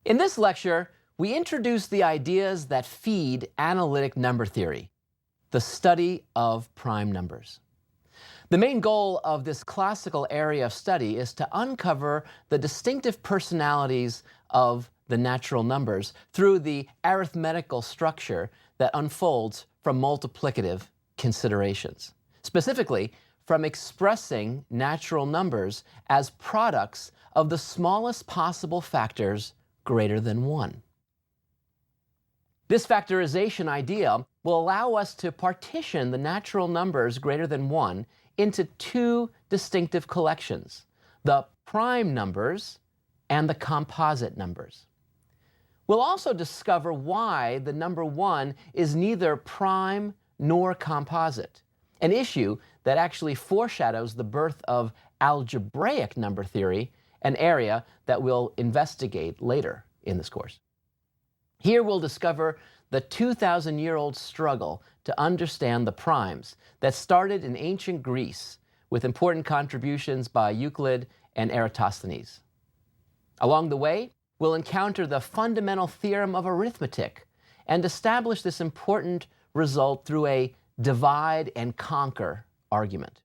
In this lecture, we introduce the ideas that feed analytic number theory, the study of prime numbers. The main goal of this classical area of study is to uncover the distinctive personalities of the natural numbers through the arithmetical structure that unfolds from multiplicative considerations. Specifically, from expressing natural numbers as products of the smallest possible factors greater than 1. This factorization idea will allow us to partition the natural numbers greater than 1 into two distinctive collections, the prime numbers and the composite numbers. We'll also discover why the number 1 is neither prime nor composite, an issue that actually foreshadows the birth of algebraic number theory, an area that we'll investigate later in this course. Here we'll discover the 2,000-year-old struggle to understand the primes that started in ancient Greece with important contributions by Euclid and Eratosthenes. Along the way, we'll encounter the fundamental theorem of arithmetic and establish this important result through a divide and conquer argument.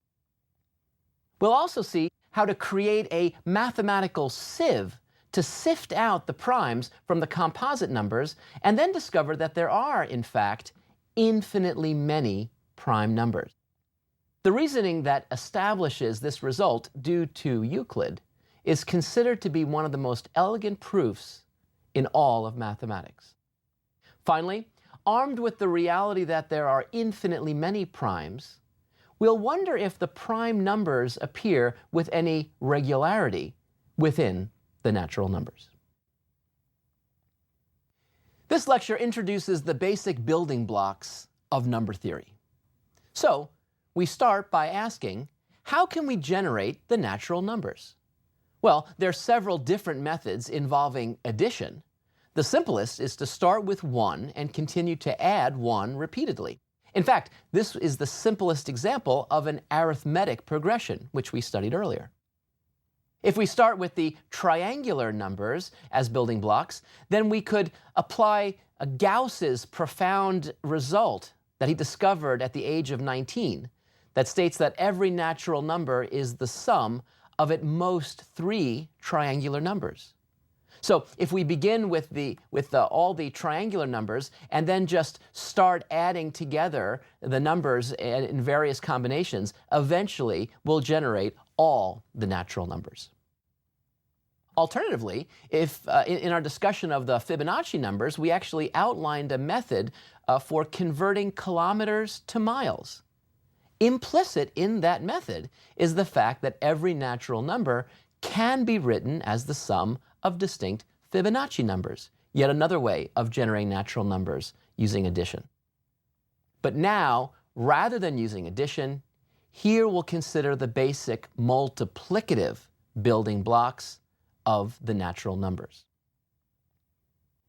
We'll also see how to create a mathematical sieve to sift out the primes from the composite numbers, and then discover that there are, in fact, infinitely many prime numbers. The reasoning that establishes this result due to Euclid is considered to be one of the most elegant proofs in all of mathematics. Finally, armed with the reality that there are infinitely many primes, we'll wonder if the prime numbers appear with any regularity within the natural numbers. This lecture introduces the basic building blocks of number theory. So, we start by asking, how can we generate the natural numbers? Well, there are several different methods involving addition. The simplest is to start with 1 and continue to add 1 repeatedly. In fact, this is the simplest example of an arithmetic progression, which we studied earlier. If we start with the triangular numbers as building blocks, then we could apply Gauss's profound result that he discovered at the age of 19 that states that every natural number is the sum of at most 3 triangular numbers. So if we begin with all the triangular numbers and then just start adding together the numbers in various combinations, eventually we'll generate all the natural numbers. Alternatively, if in our discussion of the Fibonacci numbers, we actually outlined a method for converting kilometers to miles. Implicit in that method is the fact that every natural number can be written as the sum of distinct Fibonacci numbers, yet another way of generating natural numbers using addition. But now, rather than using addition, here we'll consider the basic multiplicative building blocks of the natural numbers.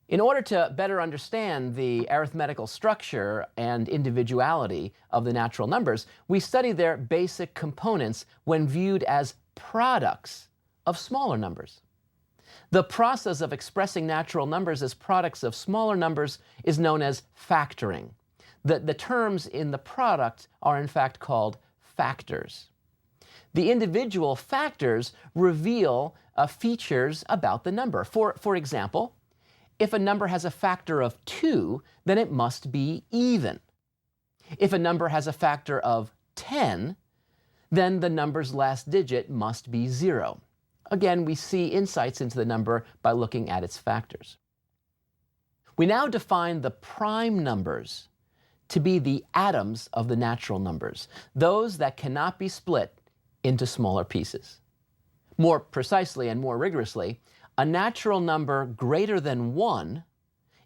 In order to better understand the arithmetical structure and individuality of the natural numbers, we study their basic components when viewed as products of smaller numbers. The process of expressing natural numbers as products of smaller numbers is known as factoring. The terms in the product are in fact called factors. The individual factors reveal features about the number. For example, if a number has a factor of 2, then it must be even. If a number has a factor of 10, then the number's last digit must be 0. Again, we see insights into the number by looking at its factors. We now define the prime numbers to be the atoms of the natural numbers, those that cannot be split into smaller pieces. More precisely and more rigorously, a natural number greater than 1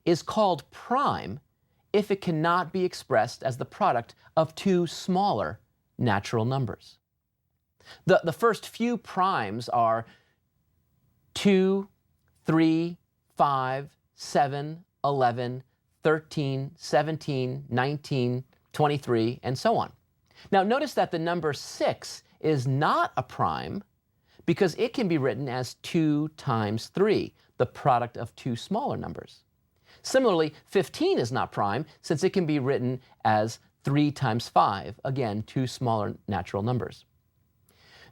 is called prime if it cannot be expressed as the product of 2 smaller natural numbers. The first few primes are 2, 3, 5, 7, 11, 13, 17, 19, 23, and so on. Now notice that the number 6 is not a prime because it can be written as 2 times 3, the product of two smaller numbers. Similarly, 15 is not prime since it can be written as 3 times 5, again, two smaller natural numbers.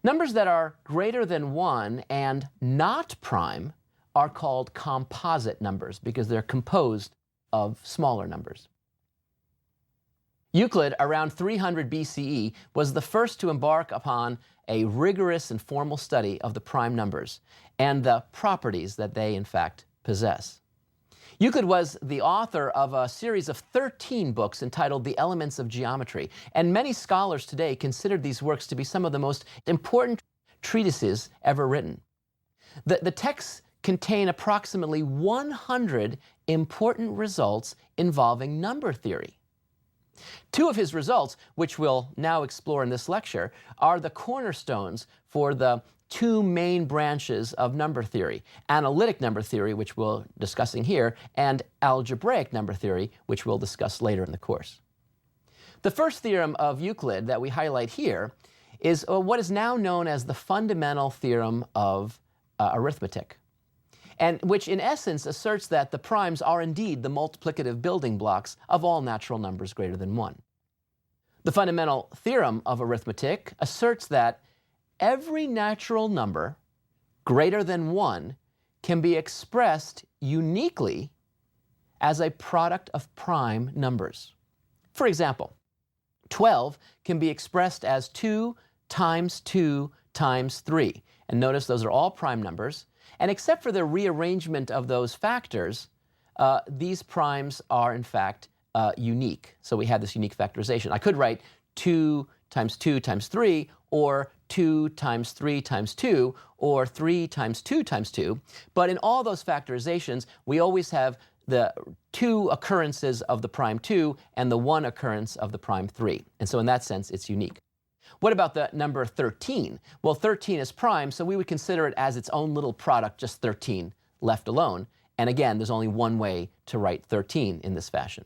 Numbers that are greater than 1 and not prime are called composite numbers because they're composed of smaller numbers. Euclid, around 300 BCE, was the first to embark upon a rigorous and formal study of the prime numbers and the properties that they, in fact, possess. Euclid was the author of a series of 13 books entitled The Elements of Geometry, and many scholars today consider these works to be some of the most important treatises ever written. The texts contain approximately 100 important results involving number theory. Two of his results, which we'll now explore in this lecture, are the cornerstones for the two main branches of number theory: analytic number theory, which we're discussing here, and algebraic number theory, which we'll discuss later in the course. The first theorem of Euclid that we highlight here is what is now known as the fundamental theorem of arithmetic, and which in essence asserts that the primes are indeed the multiplicative building blocks of all natural numbers greater than 1. The fundamental theorem of arithmetic asserts that every natural number greater than 1 can be expressed uniquely as a product of prime numbers. For example, 12 can be expressed as 2 times 2 times 3. And notice those are all prime numbers. And except for the rearrangement of those factors, these primes are in fact unique. So we have this unique factorization. I could write 2 times 2 times 3, or 2 times 3 times 2, or 3 times 2 times 2. But in all those factorizations, we always have the 2 occurrences of the prime 2 and the 1 occurrence of the prime 3. And so in that sense, it's unique. What about the number 13? Well, 13 is prime, so we would consider it as its own little product, just 13, left alone. And again, there's only one way to write 13 in this fashion.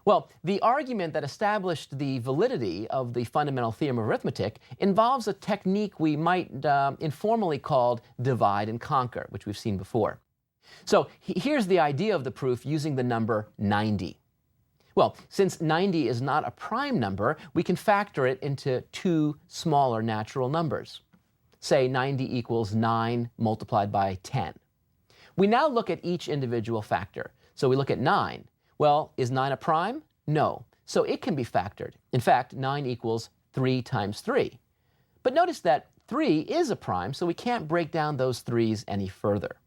Well, the argument that established the validity of the fundamental theorem of arithmetic involves a technique we might informally call divide and conquer, which we've seen before. So here's the idea of the proof using the number 90. Well, since 90 is not a prime number, we can factor it into two smaller natural numbers. Say 90 equals 9 multiplied by 10. We now look at each individual factor. So we look at 9. Well, is 9 a prime? No. So it can be factored. In fact, 9 equals 3 times 3. But notice that 3 is a prime, so we can't break down those 3's any further.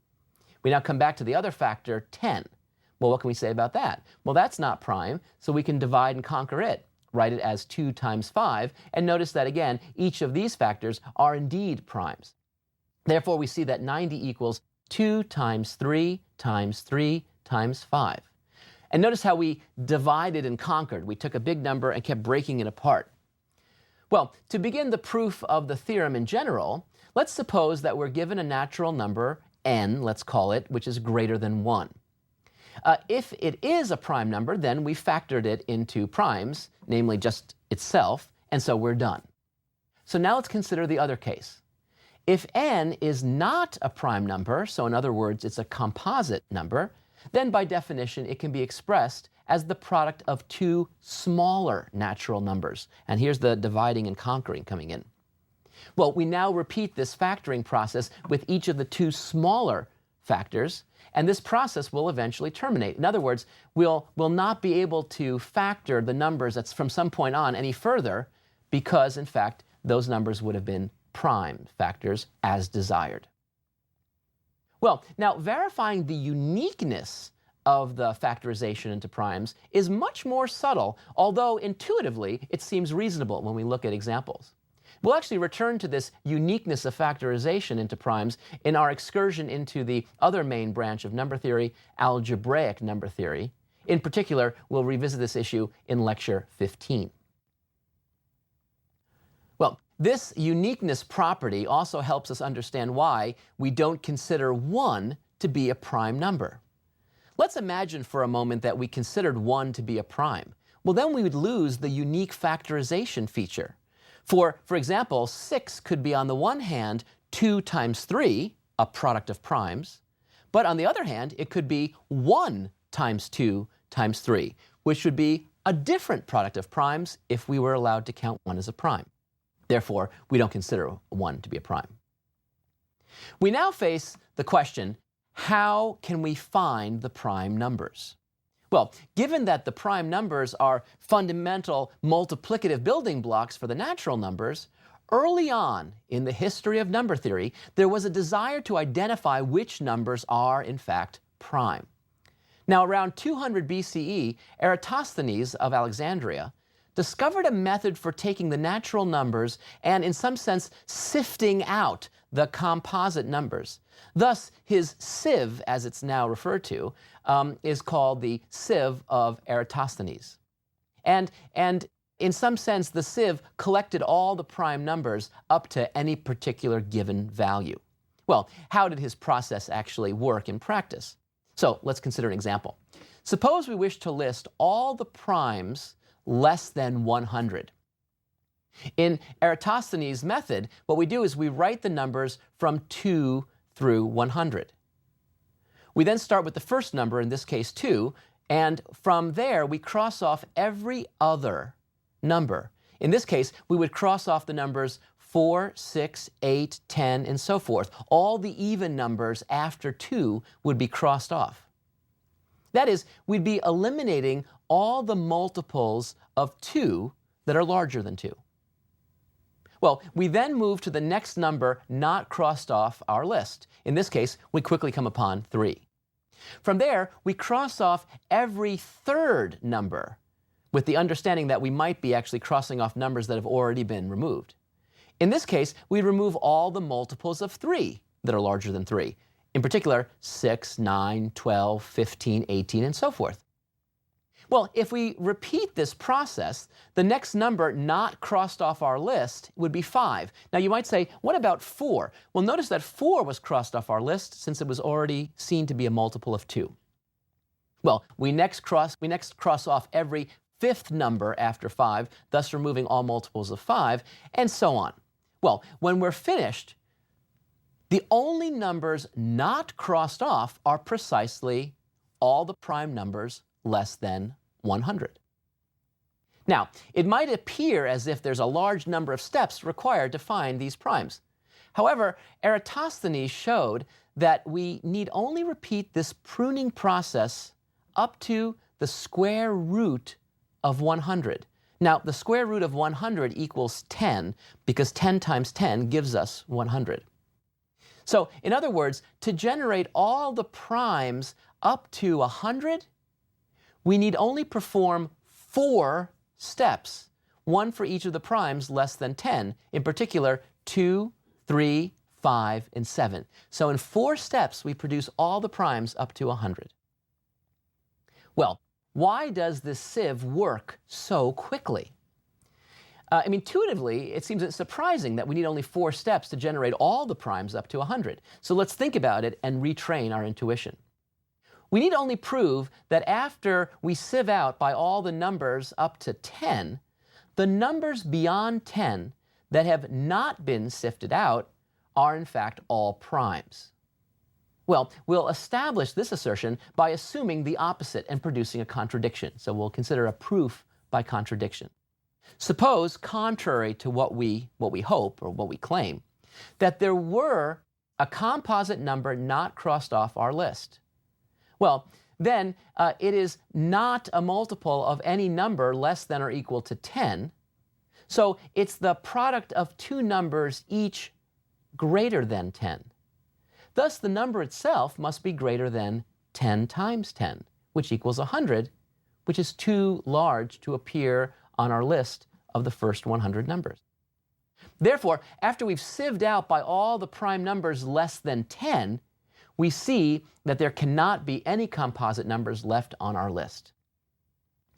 We now come back to the other factor, 10. Well, what can we say about that? Well, that's not prime, so we can divide and conquer it. Write it as 2 times 5, and notice that again, each of these factors are indeed primes. Therefore, we see that 90 equals 2 times 3 times 3 times 5. And notice how we divided and conquered. We took a big number and kept breaking it apart. Well, to begin the proof of the theorem in general, let's suppose that we're given a natural number, n, let's call it, which is greater than 1. If it is a prime number, then we factored it into primes, namely just itself, and so we're done. So now let's consider the other case. If n is not a prime number, so in other words, it's a composite number, then by definition it can be expressed as the product of two smaller natural numbers. And here's the dividing and conquering coming in. Well, we now repeat this factoring process with each of the two smaller factors, and this process will eventually terminate. In other words, we'll not be able to factor the numbers that's from some point on any further because, in fact, those numbers would have been prime factors as desired. Well, now verifying the uniqueness of the factorization into primes is much more subtle, although intuitively it seems reasonable when we look at examples. We'll actually return to this uniqueness of factorization into primes in our excursion into the other main branch of number theory, algebraic number theory. In particular, we'll revisit this issue in lecture 15. Well, this uniqueness property also helps us understand why we don't consider 1 to be a prime number. Let's imagine for a moment that we considered 1 to be a prime. Well, then we would lose the unique factorization feature. For example, 6 could be on the one hand 2 times 3, a product of primes. But on the other hand, it could be 1 times 2 times 3, which would be a different product of primes if we were allowed to count 1 as a prime. Therefore, we don't consider 1 to be a prime. We now face the question, how can we find the prime numbers? Well, given that the prime numbers are fundamental multiplicative building blocks for the natural numbers, early on in the history of number theory, there was a desire to identify which numbers are, in fact, prime. Now, around 200 BCE, Eratosthenes of Alexandria discovered a method for taking the natural numbers and, in some sense, sifting out the composite numbers. Thus, his sieve, as it's now referred to, is called the sieve of Eratosthenes. And in some sense, the sieve collected all the prime numbers up to any particular given value. Well, how did his process actually work in practice? So let's consider an example. Suppose we wish to list all the primes less than 100. In Eratosthenes' method, what we do is we write the numbers from 2 through 100. We then start with the first number, in this case 2, and from there we cross off every other number. In this case, we would cross off the numbers 4, 6, 8, 10, and so forth. All the even numbers after 2 would be crossed off. That is, we'd be eliminating all the multiples of 2 that are larger than 2. Well, we then move to the next number not crossed off our list. In this case, we quickly come upon 3. From there, we cross off every third number, with the understanding that we might be actually crossing off numbers that have already been removed. In this case, we remove all the multiples of 3 that are larger than 3. In particular, 6, 9, 12, 15, 18, and so forth. Well, if we repeat this process, the next number not crossed off our list would be 5. Now you might say, what about 4? Well, notice that 4 was crossed off our list since it was already seen to be a multiple of 2. Well, we next cross off every fifth number after 5, thus removing all multiples of 5, and so on. Well, when we're finished, the only numbers not crossed off are precisely all the prime numbers less than 100. Now, it might appear as if there's a large number of steps required to find these primes. However, Eratosthenes showed that we need only repeat this pruning process up to the square root of 100. Now, the square root of 100 equals 10, because 10 times 10 gives us 100. So, in other words, to generate all the primes up to 100, we need only perform 4 steps, one for each of the primes less than 10, in particular 2, 3, 5, and 7. So in 4 steps, we produce all the primes up to 100. Well, why does this sieve work so quickly? Intuitively, it seems surprising that we need only 4 steps to generate all the primes up to 100. So let's think about it and retrain our intuition. We need only prove that after we sieve out by all the numbers up to 10, the numbers beyond 10 that have not been sifted out are in fact all primes. Well, we'll establish this assertion by assuming the opposite and producing a contradiction. So we'll consider a proof by contradiction. Suppose, contrary to what we hope or what we claim, that there were a composite number not crossed off our list. Well, then it is not a multiple of any number less than or equal to 10. So it's the product of 2 numbers each greater than 10. Thus, the number itself must be greater than 10 times 10, which equals 100, which is too large to appear on our list of the first 100 numbers. Therefore, after we've sieved out by all the prime numbers less than 10, we see that there cannot be any composite numbers left on our list.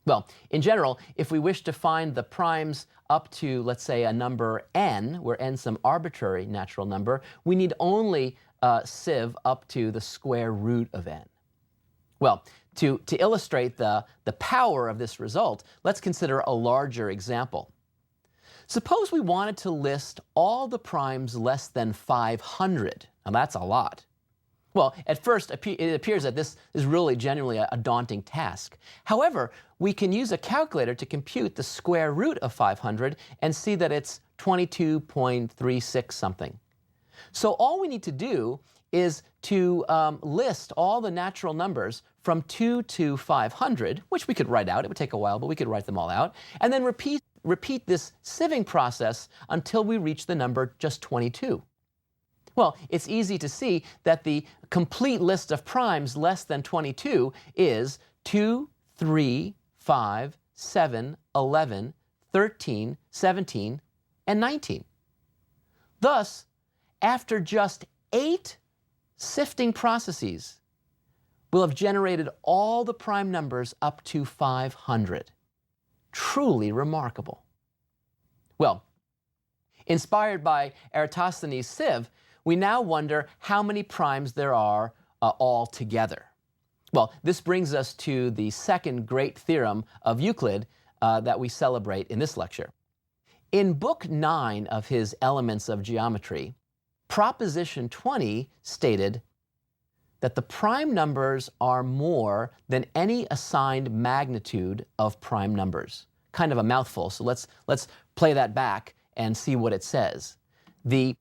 Well, in general, if we wish to find the primes up to, let's say, a number n, where n is some arbitrary natural number, we need only sieve up to the square root of n. Well, to illustrate the power of this result, let's consider a larger example. Suppose we wanted to list all the primes less than 500 Now that's a lot. Well, at first, it appears that this is really genuinely a daunting task. However, we can use a calculator to compute the square root of 500 and see that it's 22.36 something. So all we need to do is to list all the natural numbers from 2 to 500, which we could write out. It would take a while, but we could write them all out. And then repeat this sieving process until we reach the number just 22. Well, it's easy to see that the complete list of primes less than 22 is 2, 3, 5, 7, 11, 13, 17, and 19. Thus, after just 8 sifting processes, we'll have generated all the prime numbers up to 500. Truly remarkable. Well, inspired by Eratosthenes' sieve, we now wonder how many primes there are altogether. Well, this brings us to the second great theorem of Euclid that we celebrate in this lecture. In Book 9 of his Elements of Geometry, Proposition 20 stated that the prime numbers are more than any assigned magnitude of prime numbers. Kind of a mouthful, so let's play that back and see what it says. The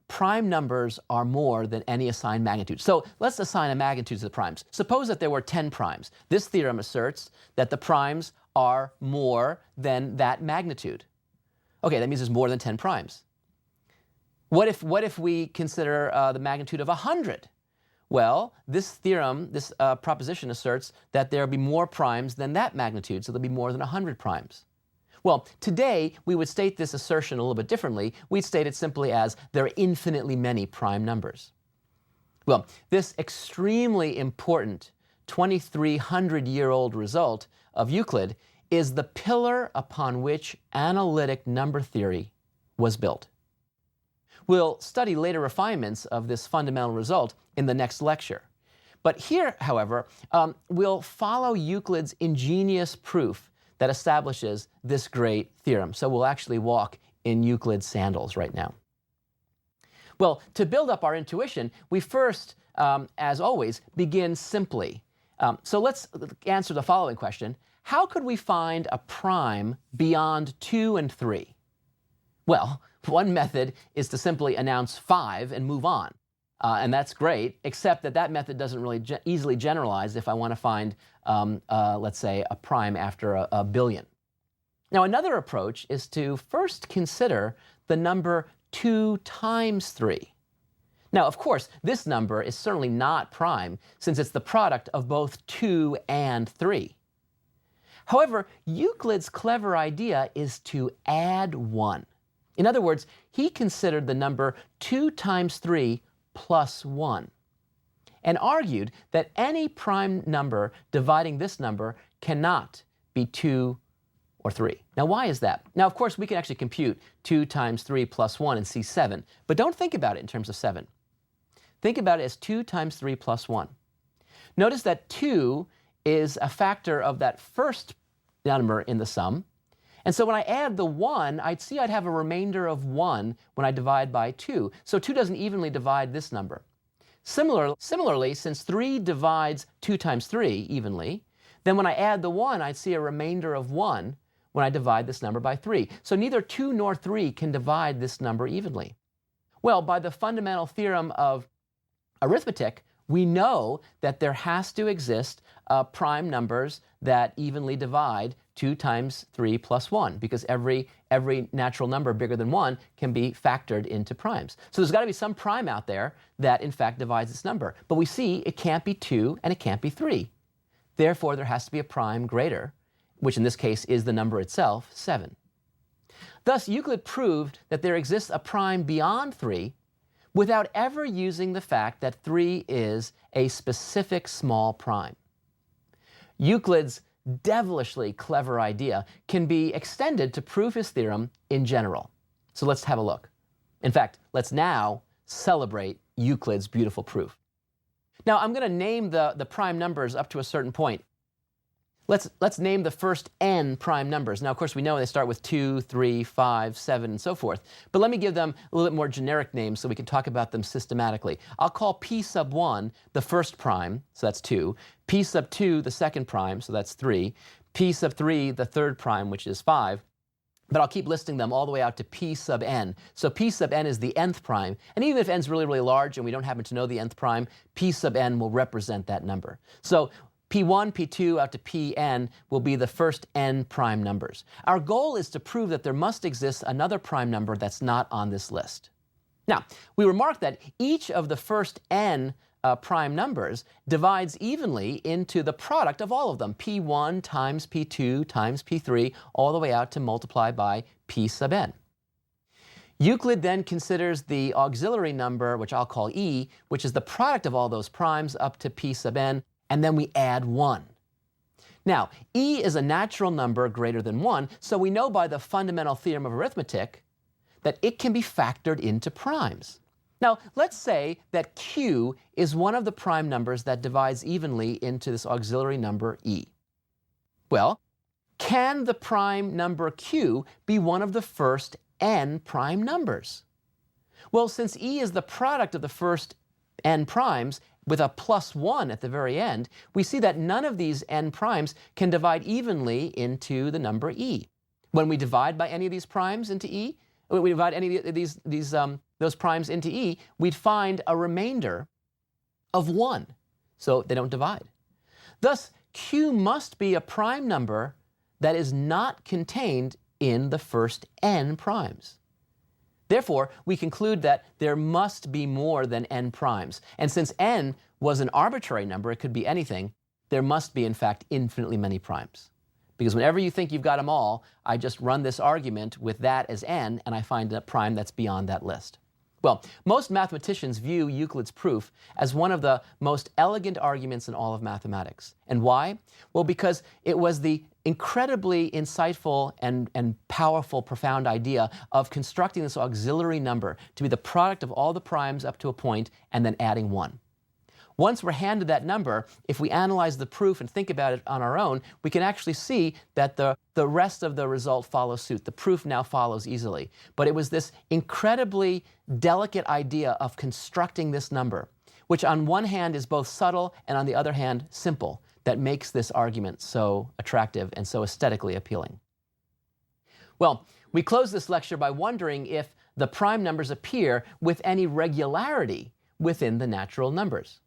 prime numbers are more than any assigned magnitude. So let's assign a magnitude to the primes. Suppose that there were 10 primes. This theorem asserts that the primes are more than that magnitude. Okay, that means there's more than 10 primes. What if we consider the magnitude of 100? Well, this theorem, this proposition asserts that there will be more primes than that magnitude, so there'll be more than 100 primes. Well, today we would state this assertion a little bit differently. We'd state it simply as there are infinitely many prime numbers. Well, this extremely important 2,300-year-old result of Euclid is the pillar upon which analytic number theory was built. We'll study later refinements of this fundamental result in the next lecture. But here, however, we'll follow Euclid's ingenious proof that establishes this great theorem. So we'll actually walk in Euclid's sandals right now. Well, to build up our intuition, we first, as always, begin simply. So let's answer the following question. How could we find a prime beyond 2 and 3? Well, one method is to simply announce 5 and move on. And that's great, except that method doesn't really easily generalize if I want to find, let's say, a prime after a billion. Now, another approach is to first consider the number 2 times 3. Now, of course, this number is certainly not prime, since it's the product of both 2 and 3. However, Euclid's clever idea is to add 1. In other words, he considered the number 2 times 3 plus 1, and argued that any prime number dividing this number cannot be 2 or 3. Now, why is that? Now, of course, we can actually compute 2 times 3 plus 1 and see 7, but don't think about it in terms of 7. Think about it as 2 times 3 plus 1. Notice that 2 is a factor of that first number in the sum, and so when I add the 1, I'd have a remainder of 1 when I divide by 2. So 2 doesn't evenly divide this number. Similarly, since 3 divides 2 times 3 evenly, then when I add the 1, I'd see a remainder of 1 when I divide this number by 3. So neither 2 nor 3 can divide this number evenly. Well, by the fundamental theorem of arithmetic, we know that there has to exist prime numbers that evenly divide 2 times 3 plus 1, because every natural number bigger than 1 can be factored into primes. So there's got to be some prime out there that in fact divides this number. But we see it can't be 2 and it can't be 3. Therefore, there has to be a prime greater, which in this case is the number itself, 7. Thus, Euclid proved that there exists a prime beyond 3 without ever using the fact that 3 is a specific small prime. Euclid's devilishly clever idea can be extended to prove his theorem in general. So let's have a look. In fact, let's now celebrate Euclid's beautiful proof. Now, I'm going to name the prime numbers up to a certain point. Let's name the first n prime numbers. Now, of course, we know they start with 2, 3, 5, 7, and so forth. But let me give them a little bit more generic names so we can talk about them systematically. I'll call p sub 1 the first prime, so that's 2. P sub 2 the second prime, so that's 3. P sub 3 the third prime, which is 5. But I'll keep listing them all the way out to p sub n. So p sub n is the nth prime. And even if n's really, really large and we don't happen to know the nth prime, p sub n will represent that number. So P1, P2 out to Pn will be the first n prime numbers. Our goal is to prove that there must exist another prime number that's not on this list. Now, we remark that each of the first n prime numbers divides evenly into the product of all of them, P1 times P2 times P3, all the way out to multiply by P sub n. Euclid then considers the auxiliary number, which I'll call E, which is the product of all those primes up to P sub n, and then we add 1. Now, E is a natural number greater than 1, so we know by the fundamental theorem of arithmetic that it can be factored into primes. Now, let's say that Q is one of the prime numbers that divides evenly into this auxiliary number E. Well, can the prime number Q be one of the first n prime numbers? Well, since E is the product of the first n primes, with a plus 1 at the very end, we see that none of these n primes can divide evenly into the number E. When we divide by any of these primes into E, when we divide any of those primes into E, we'd find a remainder of 1. So they don't divide. Thus, Q must be a prime number that is not contained in the first n primes. Therefore, we conclude that there must be more than n primes. And since n was an arbitrary number, it could be anything, there must be, in fact, infinitely many primes. Because whenever you think you've got them all, I just run this argument with that as n, and I find a prime that's beyond that list. Well, most mathematicians view Euclid's proof as one of the most elegant arguments in all of mathematics. And why? Well, because it was the incredibly insightful and powerful, profound idea of constructing this auxiliary number to be the product of all the primes up to a point and then adding 1. Once we're handed that number, if we analyze the proof and think about it on our own, we can actually see that the rest of the result follows suit. The proof now follows easily. But it was this incredibly delicate idea of constructing this number, which on one hand is both subtle and on the other hand simple, that makes this argument so attractive and so aesthetically appealing. Well, we close this lecture by wondering if the prime numbers appear with any regularity within the natural numbers.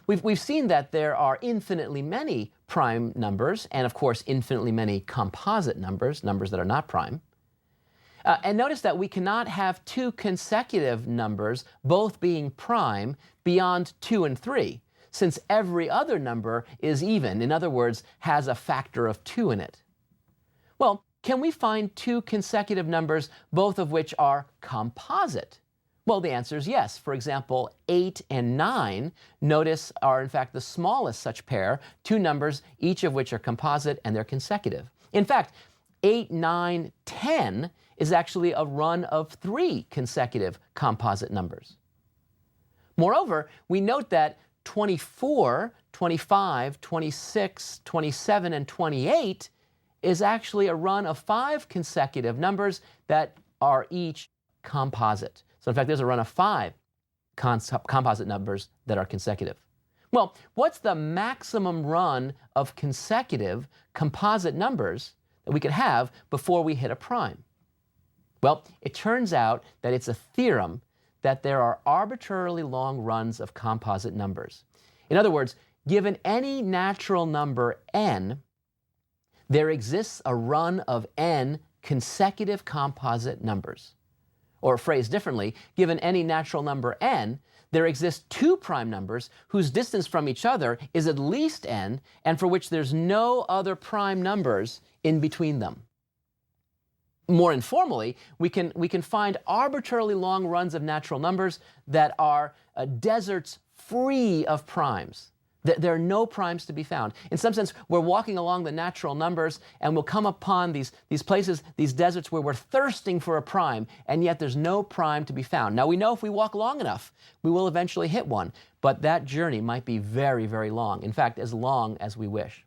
We've seen that there are infinitely many prime numbers and, of course, infinitely many composite numbers, numbers that are not prime. And notice that we cannot have two consecutive numbers both being prime beyond 2 and 3, since every other number is even, in other words, has a factor of 2 in it. Well, can we find two consecutive numbers, both of which are composite? Well, the answer is yes. For example, 8 and 9, notice, are in fact the smallest such pair, two numbers, each of which are composite and they're consecutive. In fact, 8, 9, 10 is actually a run of 3 consecutive composite numbers. Moreover, we note that 24, 25, 26, 27, and 28 is actually a run of 5 consecutive numbers that are each composite. So in fact, there's a run of 5 composite numbers that are consecutive. Well, what's the maximum run of consecutive composite numbers that we could have before we hit a prime? Well, it turns out that it's a theorem that there are arbitrarily long runs of composite numbers. In other words, given any natural number n, there exists a run of n consecutive composite numbers. Or phrased differently, given any natural number n, there exist 2 prime numbers whose distance from each other is at least n, and for which there's no other prime numbers in between them. More informally, we can find arbitrarily long runs of natural numbers that are deserts free of primes. There are no primes to be found. In some sense, we're walking along the natural numbers and we'll come upon these places, these deserts where we're thirsting for a prime, and yet there's no prime to be found. Now, we know if we walk long enough, we will eventually hit one, but that journey might be very, very long. In fact, as long as we wish.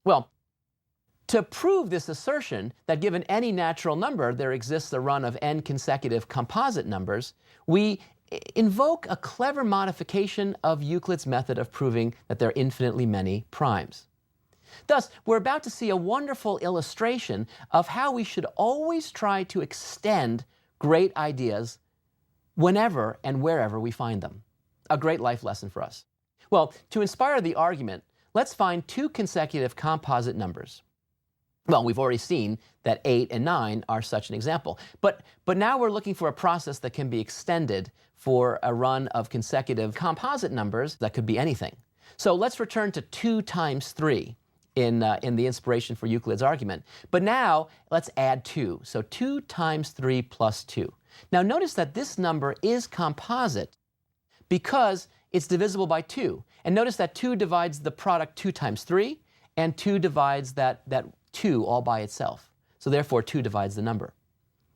Well, To prove this assertion that given any natural number there exists a run of n consecutive composite numbers, we invoke a clever modification of Euclid's method of proving that there are infinitely many primes. Thus, we're about to see a wonderful illustration of how we should always try to extend great ideas whenever and wherever we find them. A great life lesson for us. Well, to inspire the argument, let's find two consecutive composite numbers. Well, we've already seen that 8 and 9 are such an example. But now we're looking for a process that can be extended for a run of consecutive composite numbers that could be anything. So let's return to 2 times 3 in the inspiration for Euclid's argument. But now let's add 2. So 2 times 3 plus 2. Now notice that this number is composite because it's divisible by 2. And notice that 2 divides the product 2 times 3, and 2 divides that 2 all by itself. So therefore 2 divides the number.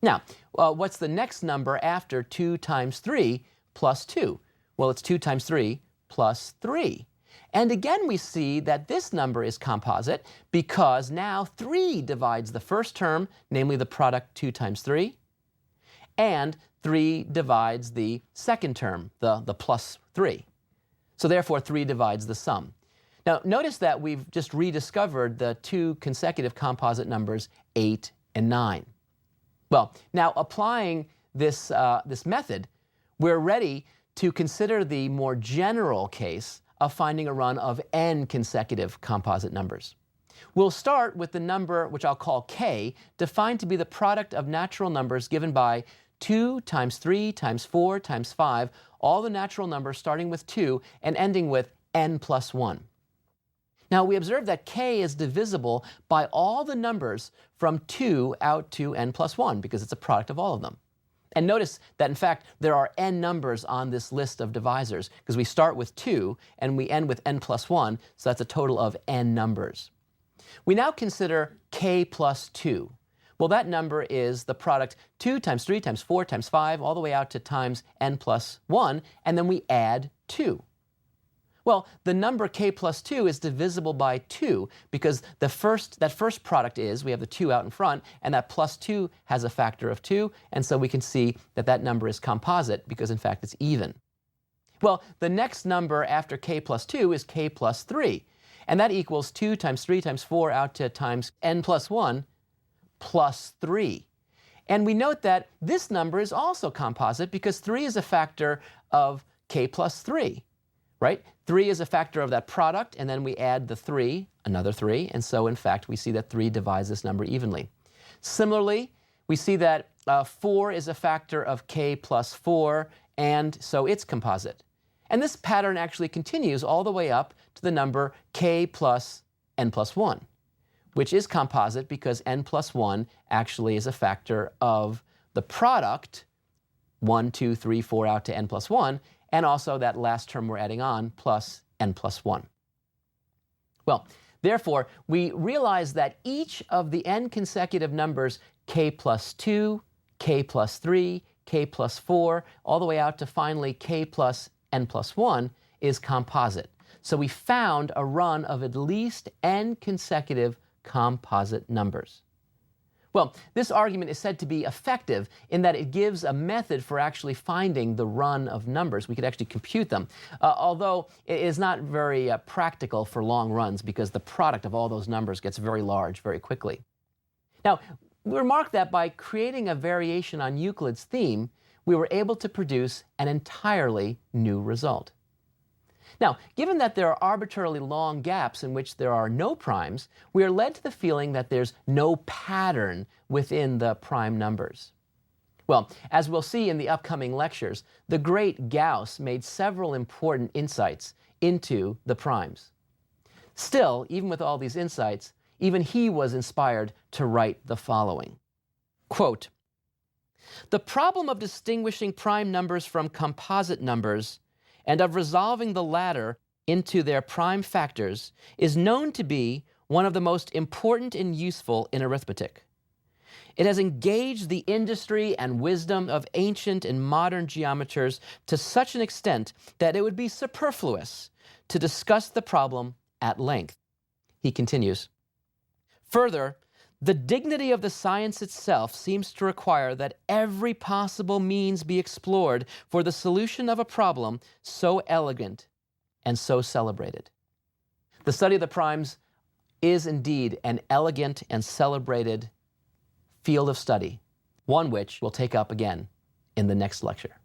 Now, what's the next number after 2 times 3 plus 2? Well, it's 2 times 3 plus 3. And again we see that this number is composite because now 3 divides the first term, namely the product 2 times 3, and 3 divides the second term, the plus 3. So therefore 3 divides the sum. Now notice that we've just rediscovered the two consecutive composite numbers 8 and 9. Well, now applying this method, we're ready to consider the more general case of finding a run of n consecutive composite numbers. We'll start with the number which I'll call k, defined to be the product of natural numbers given by 2 times 3 times 4 times 5, all the natural numbers starting with 2 and ending with n plus 1. Now we observe that k is divisible by all the numbers from 2 out to n plus 1 because it's a product of all of them. And notice that in fact there are n numbers on this list of divisors because we start with 2 and we end with n plus 1, so that's a total of n numbers. We now consider k plus 2. Well, that number is the product 2 times 3 times 4 times 5 all the way out to times n plus 1, and then we add 2. Well, the number k plus 2 is divisible by 2 because that first product is, we have the 2 out in front, and that plus 2 has a factor of 2, and so we can see that that number is composite because in fact it's even. Well, the next number after k plus 2 is k plus 3, and that equals 2 times 3 times 4 out to times n plus 1 plus 3. And we note that this number is also composite because 3 is a factor of k plus 3. Right? 3 is a factor of that product, and then we add the 3, another 3, and so in fact we see that 3 divides this number evenly. Similarly, we see that 4 is a factor of k plus 4, and so it's composite. And this pattern actually continues all the way up to the number k plus n plus 1, which is composite because n plus 1 actually is a factor of the product 1, 2, 3, 4 out to n plus 1, and also that last term we're adding on, plus n plus 1. Well, therefore, we realize that each of the n consecutive numbers k plus 2, k plus 3, k plus 4, all the way out to finally k plus n plus 1 is composite. So we found a run of at least n consecutive composite numbers. Well, this argument is said to be effective in that it gives a method for actually finding the run of numbers. We could actually compute them, although it is not very practical for long runs because the product of all those numbers gets very large very quickly. Now, we remark that by creating a variation on Euclid's theme, we were able to produce an entirely new result. Now, given that there are arbitrarily long gaps in which there are no primes, we are led to the feeling that there's no pattern within the prime numbers. Well, as we'll see in the upcoming lectures, the great Gauss made several important insights into the primes. Still, even with all these insights, even he was inspired to write the following. Quote, "The problem of distinguishing prime numbers from composite numbers and of resolving the latter into their prime factors is known to be one of the most important and useful in arithmetic. It has engaged the industry and wisdom of ancient and modern geometers to such an extent that it would be superfluous to discuss the problem at length." He continues, Further, the dignity of the science itself seems to require that every possible means be explored for the solution of a problem so elegant and so celebrated. The study of the primes is indeed an elegant and celebrated field of study, one which we'll take up again in the next lecture.